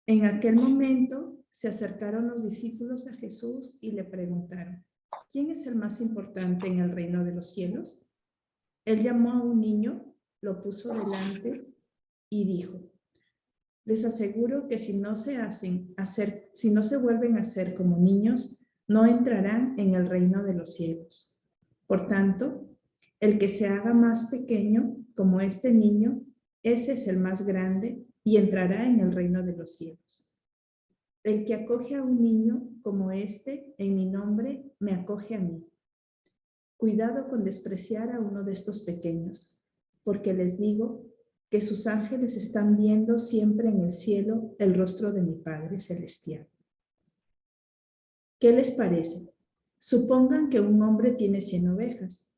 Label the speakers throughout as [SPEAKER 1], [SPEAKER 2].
[SPEAKER 1] En aquel momento se acercaron los discípulos a Jesús y le preguntaron, ¿quién es el más importante en el reino de los cielos? Él llamó a un niño, lo puso delante y dijo, les aseguro que si no se vuelven a hacer como niños, no entrarán en el reino de los cielos. Por tanto, el que se haga más pequeño, como este niño, ese es el más grande y entrará en el reino de los cielos. El que acoge a un niño como este, en mi nombre, me acoge a mí. Cuidado con despreciar a uno de estos pequeños, porque les digo que sus ángeles están viendo siempre en el cielo el rostro de mi Padre Celestial. ¿Qué les parece? Supongan que un hombre tiene 100 ovejas.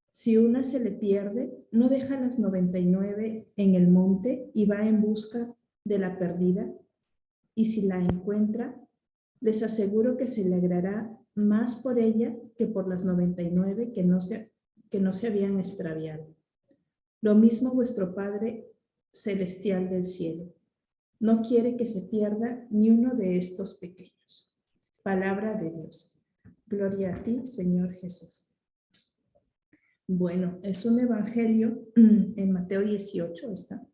[SPEAKER 1] Si una se le pierde, no deja las 99 en el monte y va en busca de la perdida. Y si la encuentra, les aseguro que se alegrará más por ella que por las 99 que no se habían extraviado. Lo mismo vuestro Padre Celestial del cielo. No quiere que se pierda ni uno de estos pequeños. Palabra de Dios. Gloria a ti, Señor Jesús. Bueno, es un evangelio en Mateo 18, está.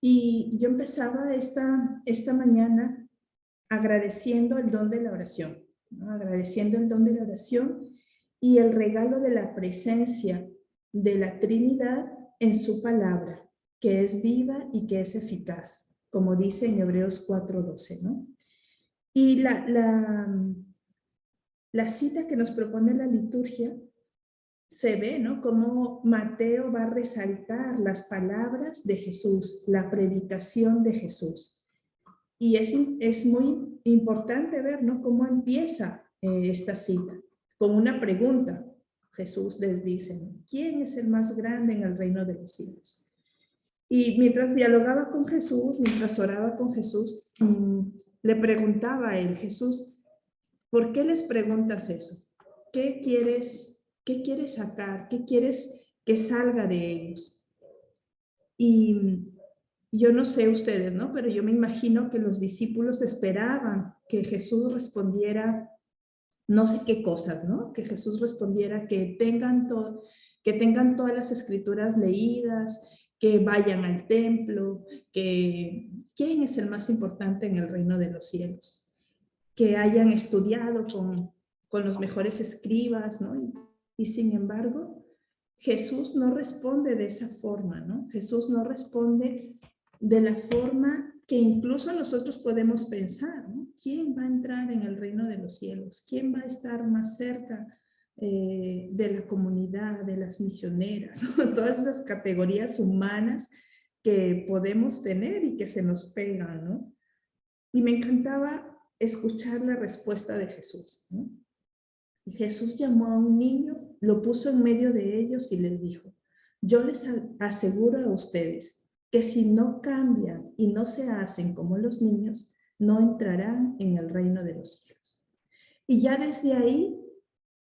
[SPEAKER 1] Y yo empezaba esta mañana agradeciendo el don de la oración, ¿no? Agradeciendo el don de la oración y el regalo de la presencia de la Trinidad en su palabra, que es viva y que es eficaz, como dice en Hebreos 4:12, ¿no? Y la cita que nos propone la liturgia se ve, ¿no? Cómo Mateo va a resaltar las palabras de Jesús, la predicación de Jesús. Y es muy importante ver, ¿no? Cómo empieza esta cita, con una pregunta. Jesús les dice, ¿no? ¿Quién es el más grande en el reino de los cielos? Y mientras dialogaba con Jesús, mientras oraba con Jesús, le preguntaba a él, Jesús, ¿por qué les preguntas eso? ¿Qué quieres sacar? ¿Qué quieres que salga de ellos? Y yo no sé ustedes, ¿no? Pero yo me imagino que los discípulos esperaban que Jesús respondiera no sé qué cosas, ¿no? Que Jesús respondiera que tengan todas las escrituras leídas, que vayan al templo, que quién es el más importante en el reino de los cielos, que hayan estudiado con los mejores escribas, ¿no? Y sin embargo, Jesús no responde de esa forma, ¿no? Jesús no responde de la forma que incluso nosotros podemos pensar, ¿no? ¿Quién va a entrar en el reino de los cielos? ¿Quién va a estar más cerca de la comunidad, de las misioneras, ¿no? Todas esas categorías humanas que podemos tener y que se nos pegan, ¿no? Y me encantaba escuchar la respuesta de Jesús, ¿no? Y Jesús llamó a un niño, lo puso en medio de ellos y les dijo, yo les aseguro a ustedes que si no cambian y no se hacen como los niños, no entrarán en el reino de los cielos. Y ya desde ahí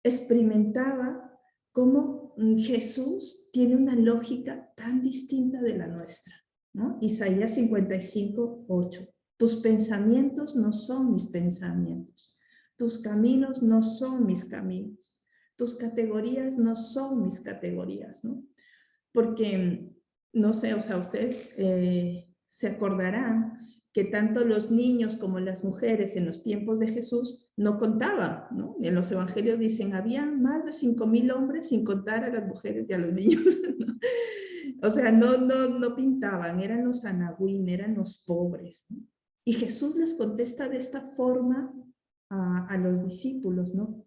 [SPEAKER 1] experimentaba cómo Jesús tiene una lógica tan distinta de la nuestra, ¿no? Isaías 55:8. Tus pensamientos no son mis pensamientos. Tus caminos no son mis caminos. Tus categorías no son mis categorías, ¿no? Porque, no sé, o sea, ustedes se acordarán que tanto los niños como las mujeres en los tiempos de Jesús no contaban, ¿no? En los evangelios dicen, había más de 5,000 hombres sin contar a las mujeres y a los niños, ¿no? O sea, no pintaban, eran los anahuín, eran los pobres, ¿no? Y Jesús les contesta de esta forma a los discípulos, ¿no?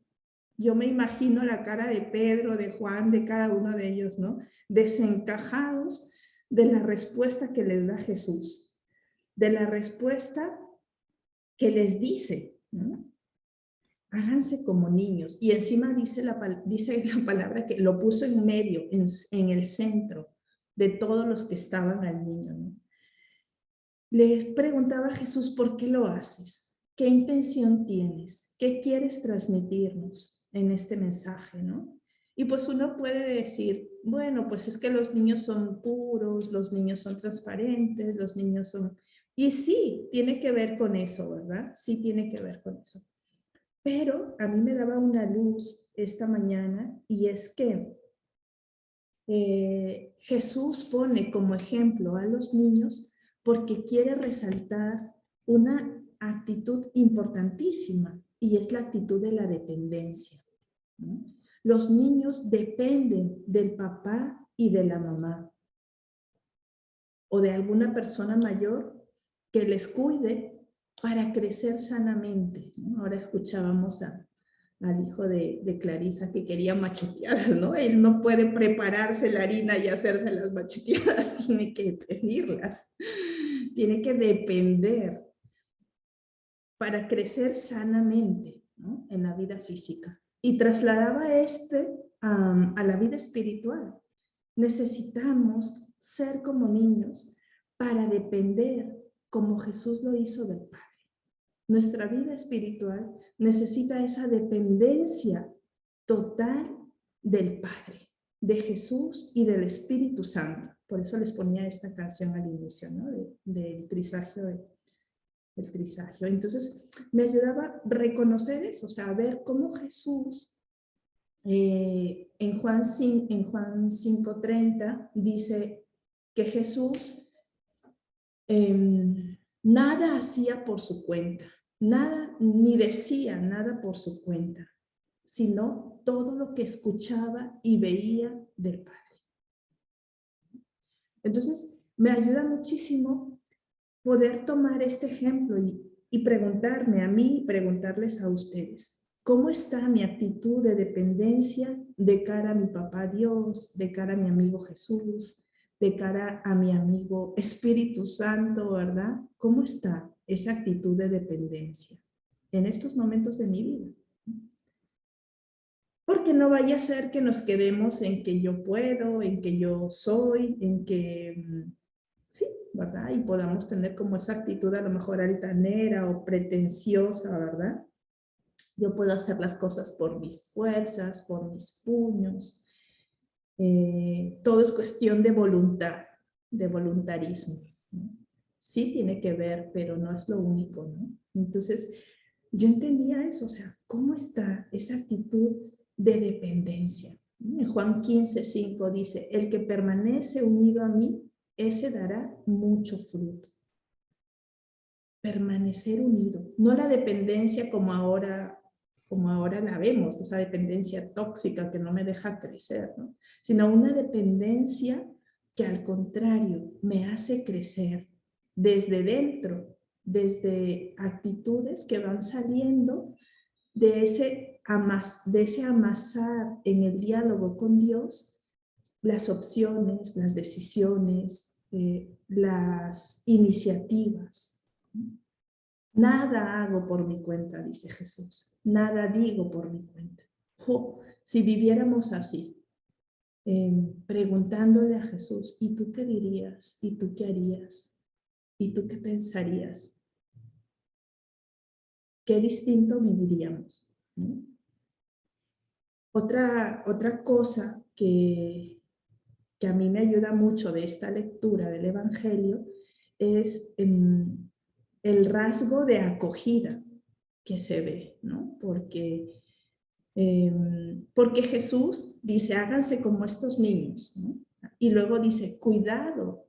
[SPEAKER 1] Yo me imagino la cara de Pedro, de Juan, de cada uno de ellos, ¿no? Desencajados de la respuesta que les da Jesús, de la respuesta que les dice, ¿no? Háganse como niños. Y encima dice la palabra que lo puso en medio, en el centro de todos los que estaban al niño, ¿no? Les preguntaba a Jesús, ¿por qué lo haces? ¿Qué intención tienes? ¿Qué quieres transmitirnos en este mensaje, no? Y pues uno puede decir, bueno, pues es que los niños son puros, los niños son transparentes, los niños son Y sí, tiene que ver con eso, ¿verdad? Sí tiene que ver con eso. Pero a mí me daba una luz esta mañana y es que Jesús pone como ejemplo a los niños porque quiere resaltar una actitud importantísima y es la actitud de la dependencia, ¿no? Los niños dependen del papá y de la mamá o de alguna persona mayor que les cuide para crecer sanamente, ¿no? Ahora escuchábamos al hijo de Clarisa que quería macheteadas, ¿no? Él no puede prepararse la harina y hacerse las macheteadas, tiene que pedirlas, tiene que depender para crecer sanamente, ¿no? En la vida física. Y trasladaba a la vida espiritual. Necesitamos ser como niños para depender como Jesús lo hizo del Padre. Nuestra vida espiritual necesita esa dependencia total del Padre, de Jesús y del Espíritu Santo. Por eso les ponía esta canción al inicio, ¿no? Del trisagio, el trisagio. Entonces, me ayudaba a reconocer eso, o sea, a ver cómo Jesús, en Juan 5:30, dice que Jesús nada hacía por su cuenta, nada, ni decía nada por su cuenta, sino todo lo que escuchaba y veía del Padre. Entonces, me ayuda muchísimo poder tomar este ejemplo y preguntarme a mí, preguntarles a ustedes, ¿cómo está mi actitud de dependencia de cara a mi papá Dios, de cara a mi amigo Jesús, de cara a mi amigo Espíritu Santo, ¿verdad? ¿Cómo está esa actitud de dependencia en estos momentos de mi vida? Porque no vaya a ser que nos quedemos en que yo puedo, en que yo soy, en que sí, ¿verdad? Y podamos tener como esa actitud a lo mejor altanera o pretenciosa, ¿verdad? Yo puedo hacer las cosas por mis fuerzas, por mis puños. Todo es cuestión de voluntad, de voluntarismo, ¿no? Sí tiene que ver, pero no es lo único, ¿no? Entonces, yo entendía eso, o sea, ¿cómo está esa actitud de dependencia? En Juan 15:5 dice, el que permanece unido a mí, ese dará mucho fruto. Permanecer unido, no la dependencia como ahora la vemos, esa dependencia tóxica que no me deja crecer, ¿no? Sino una dependencia que al contrario me hace crecer desde dentro, desde actitudes que van saliendo de ese amasar en el diálogo con Dios, las opciones, las decisiones, las iniciativas. Nada hago por mi cuenta, dice Jesús. Nada digo por mi cuenta. Si viviéramos así, preguntándole a Jesús, ¿y tú qué dirías? ¿Y tú qué harías? ¿Y tú qué pensarías? ¿Qué distinto viviríamos? ¿No? Otra cosa que a mí me ayuda mucho de esta lectura del Evangelio es el rasgo de acogida que se ve, ¿no? Porque Jesús dice, háganse como estos niños, ¿no? Y luego dice, cuidado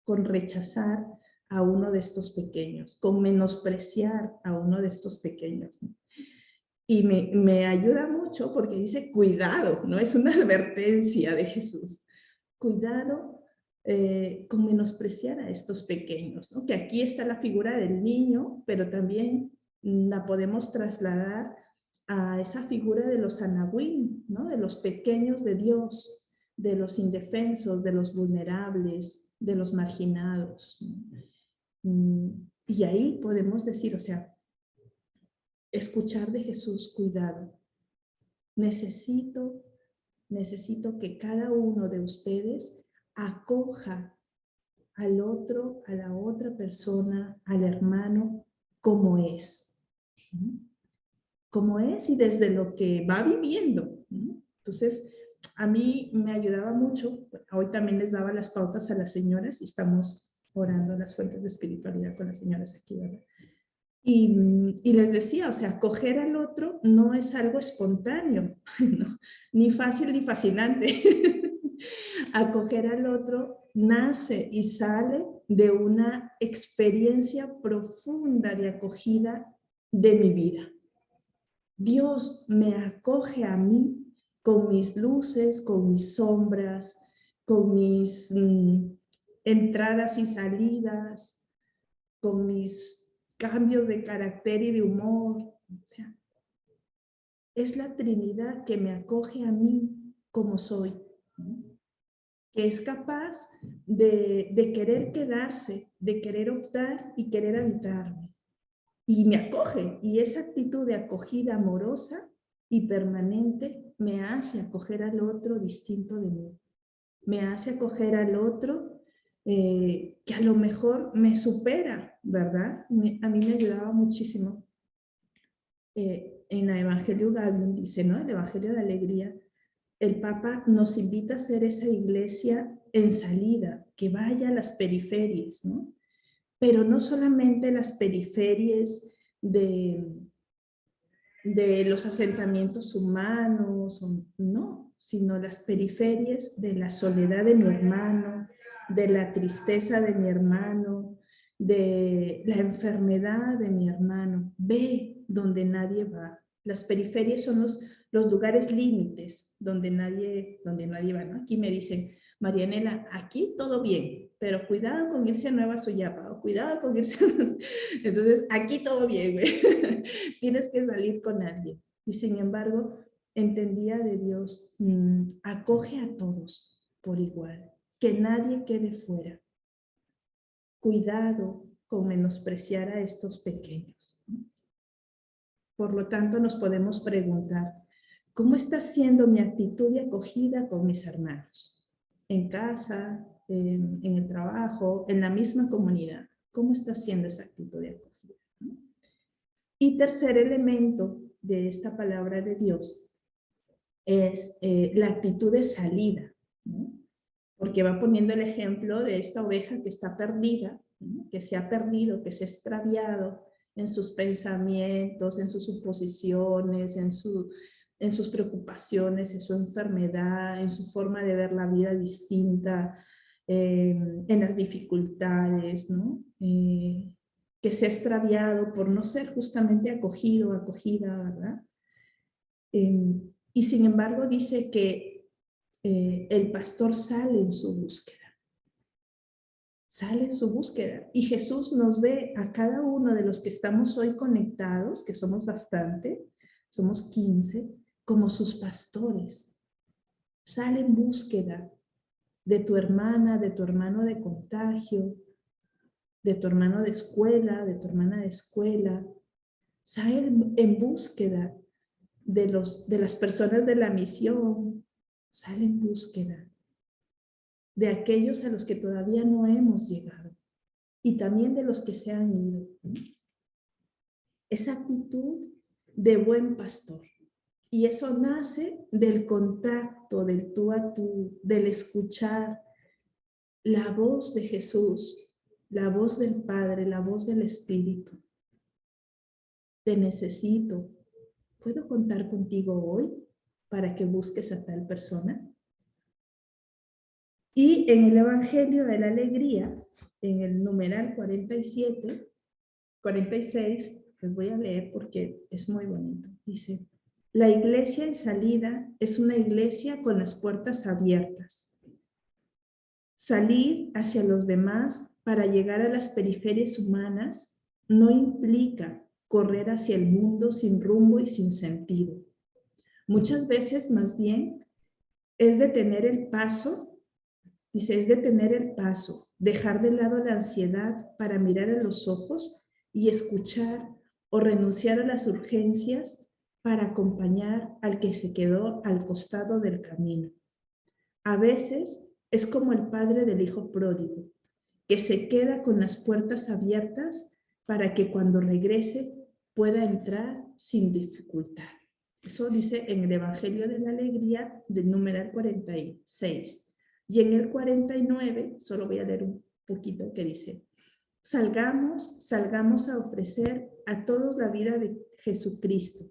[SPEAKER 1] con rechazar a uno de estos pequeños, con menospreciar a uno de estos pequeños, ¿no? Y me ayuda mucho porque dice, cuidado, ¿no? Es una advertencia de Jesús. Cuidado con menospreciar a estos pequeños, ¿no? Que aquí está la figura del niño, pero también la podemos trasladar a esa figura de los anahuim, ¿no? De los pequeños de Dios, de los indefensos, de los vulnerables, de los marginados, ¿no? Y ahí podemos decir, o sea, escuchar de Jesús, cuidado. Necesito que cada uno de ustedes acoja al otro, a la otra persona, al hermano, como es. Como es y desde lo que va viviendo. Entonces, a mí me ayudaba mucho. Hoy también les daba las pautas a las señoras y estamos orando las fuentes de espiritualidad con las señoras aquí, ¿verdad? Y les decía, o sea, acoger al otro no es algo espontáneo, ¿no? Ni fácil ni fascinante. Acoger al otro nace y sale de una experiencia profunda de acogida de mi vida. Dios me acoge a mí con mis luces, con mis sombras, con mis entradas y salidas, con mis cambios de carácter y de humor. O sea, es la Trinidad que me acoge a mí como soy, ¿no? Que es capaz de querer quedarse, de querer optar y querer habitarme. Y me acoge, y esa actitud de acogida amorosa y permanente me hace acoger al otro distinto de mí. Me hace acoger al otro que a lo mejor me supera, ¿verdad? A mí me ayudaba muchísimo. En el Evangelio Gaudium dice, ¿no? El Evangelio de Alegría, el Papa nos invita a ser esa iglesia en salida, que vaya a las periferias, ¿no? Pero no solamente las periferias de los asentamientos humanos, no, sino las periferias de la soledad de mi hermano, de la tristeza de mi hermano, de la enfermedad de mi hermano. Ve donde nadie va. Las periferias son los lugares límites donde nadie va, ¿no? Aquí me dicen, Marianela, aquí todo bien, pero cuidado con irse a Nueva Suyapa, o cuidado con irse a... Entonces, aquí todo bien, güey. Tienes que salir con alguien. Y sin embargo, entendía de Dios, acoge a todos por igual, que nadie quede fuera. Cuidado con menospreciar a estos pequeños. Por lo tanto, nos podemos preguntar, ¿cómo está siendo mi actitud de acogida con mis hermanos? En casa, en el trabajo, en la misma comunidad. ¿Cómo está siendo esa actitud de acogida? Y tercer elemento de esta palabra de Dios es la actitud de salida, ¿no? Porque va poniendo el ejemplo de esta oveja que está perdida, ¿no? Que se ha perdido, que se ha extraviado en sus pensamientos, en sus suposiciones, en sus preocupaciones, en su enfermedad, en su forma de ver la vida distinta, en las dificultades, ¿no? Que se ha extraviado por no ser justamente acogido, acogida, ¿verdad? Y sin embargo dice que el pastor sale en su búsqueda. Sale en su búsqueda. Y Jesús nos ve a cada uno de los que estamos hoy conectados, que somos bastante, somos 15, como sus pastores. Sale en búsqueda de tu hermana, de tu hermano de contagio, de tu hermano de escuela, de tu hermana de escuela. Sale en búsqueda de las personas de la misión. Sale en búsqueda de aquellos a los que todavía no hemos llegado y también de los que se han ido. Esa actitud de buen pastor. Y eso nace del contacto, del tú a tú, del escuchar la voz de Jesús, la voz del Padre, la voz del Espíritu. Te necesito. ¿Puedo contar contigo hoy para que busques a tal persona? Y en el Evangelio de la Alegría, en el numeral 47, 46, les voy a leer porque es muy bonito. Dice, la iglesia en salida es una iglesia con las puertas abiertas. Salir hacia los demás para llegar a las periferias humanas no implica correr hacia el mundo sin rumbo y sin sentido. Muchas veces, más bien, es detener el paso, dice, es detener el paso, dejar de lado la ansiedad para mirar a los ojos y escuchar o renunciar a las urgencias para acompañar al que se quedó al costado del camino. A veces es como el padre del hijo pródigo, que se queda con las puertas abiertas para que cuando regrese pueda entrar sin dificultad. Eso dice en el Evangelio de la Alegría del numeral 46. Y en el 49, solo voy a leer poquito, que dice: salgamos a ofrecer a todos la vida de Jesucristo.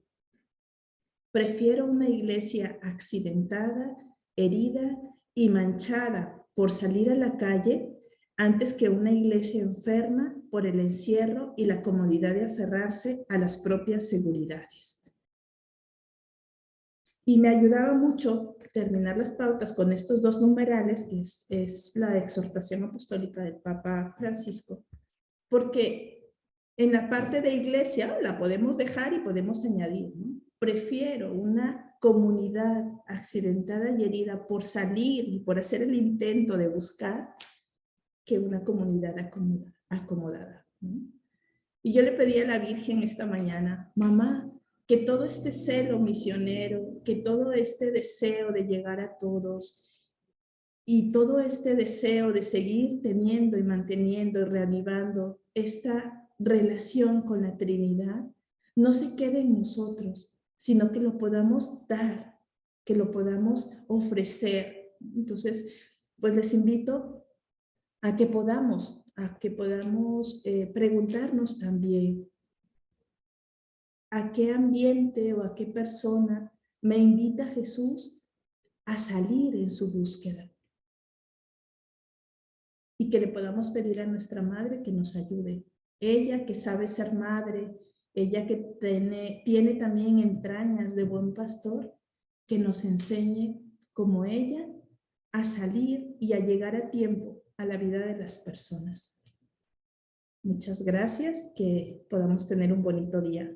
[SPEAKER 1] Prefiero una iglesia accidentada, herida y manchada por salir a la calle antes que una iglesia enferma por el encierro y la comodidad de aferrarse a las propias seguridades. Y me ayudaba mucho terminar las pautas con estos dos numerales, que es la exhortación apostólica del Papa Francisco, porque en la parte de iglesia la podemos dejar y podemos añadir, ¿no? Prefiero una comunidad accidentada y herida por salir y por hacer el intento de buscar que una comunidad acomodada, ¿no? Y yo le pedí a la Virgen esta mañana: mamá, que todo este celo misionero, que todo este deseo de llegar a todos y todo este deseo de seguir teniendo y manteniendo y reavivando esta relación con la Trinidad, no se quede en nosotros, sino que lo podamos dar, que lo podamos ofrecer. Entonces, pues les invito a que podamos preguntarnos también: ¿a qué ambiente o a qué persona me invita Jesús a salir en su búsqueda? Y que le podamos pedir a nuestra madre que nos ayude. Ella que sabe ser madre, ella que tiene también entrañas de buen pastor, que nos enseñe como ella a salir y a llegar a tiempo a la vida de las personas. Muchas gracias, que podamos tener un bonito día.